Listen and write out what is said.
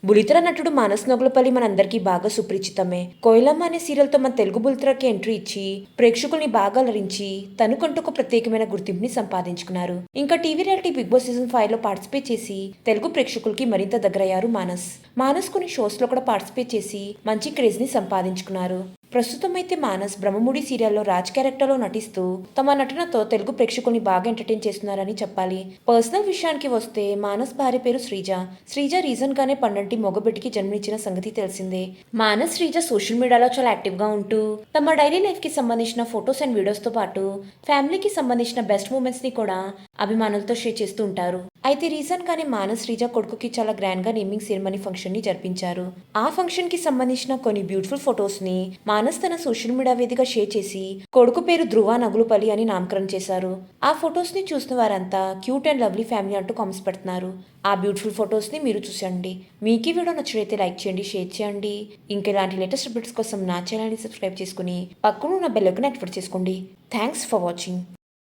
బులితెర నటుడు మానస్ నొగులపల్లి మనందరికీ బాగా సుపరిచితమే. కోయిలమ్మ అనే సీరియల్తో మన తెలుగు బులితెరకి ఎంట్రీ ఇచ్చి ప్రేక్షకుల్ని బాగా అలరించి తనకంటూ ఒక ప్రత్యేకమైన గుర్తింపుని సంపాదించుకున్నారు. ఇంకా TV reality Bigg Boss season 5 లో పార్టిసిపేట్ చేసి తెలుగు ప్రేక్షకులకి మరింత దగ్గరయ్యారు మానస్ కొన్ని షోస్ లో కూడా పార్టిసిపేట్ చేసి మంచి క్రేజ్ ని సంపాదించుకున్నారు. ప్రస్తుతం అయితే మానస్ బ్రహ్మముడి సీరియల్లో రాజ్ క్యారెక్టర్లో నటిస్తూ తమ నటనతో తెలుగు ప్రేక్షకుల్ని బాగా ఎంటర్టైన్ చేస్తున్నారని చెప్పాలి. పర్సనల్ విషయానికి వస్తే మానస్ భార్య పేరు శ్రీజ రీజన్ గానే పండంటి మొగబిడ్డికి జన్మనిచ్చిన సంగతి తెలిసిందే. మానస్ శ్రీజ సోషల్ మీడియాలో చాలా యాక్టివ్ గా ఉంటూ తమ డైలీ లైఫ్ కి సంబంధించిన ఫొటోస్ అండ్ వీడియోస్ తో పాటు ఫ్యామిలీకి సంబంధించిన బెస్ట్ మూమెంట్స్ ని కూడా అభిమానులతో షేర్ చేస్తూ ఉంటారు. అయితే రీసెంట్ గానే మానస్ శ్రీజ కొడుకుకి చాలా గ్రాండ్ గా నేమింగ్ సెరమనీ ఫంక్షన్ ని జరిపించారు. ఆ ఫంక్షన్ కి సంబంధించిన కొన్ని బ్యూటిఫుల్ ఫొటోస్ ని మానస్ తన సోషల్ మీడియా వేదికగా షేర్ చేసి కొడుకు పేరు ధ్రువ నగులుపల్లి అని నామకరణం చేశారు. ఆ ఫొటోస్ ని చూసిన వారంతా క్యూట్ అండ్ లవ్లీ ఫ్యామిలీ అంటూ కామెంట్స్ పెడుతున్నారు. ఆ బ్యూటిఫుల్ ఫొటోస్ ని మీరు చూసండి. మీకు ఈ వీడియో నచ్చినైతే లైక్ చేయండి, షేర్ చేయండి. ఇంకా ఇలాంటి లేటెస్ట్ అప్డేట్స్ కోసం నా ఛానల్ ని సబ్స్క్రైబ్ చేసుకుని పక్కన ఉన్న బెల్ ఐకాన్ యాక్టివేట్ చేసుకోండి. Thanks for watching.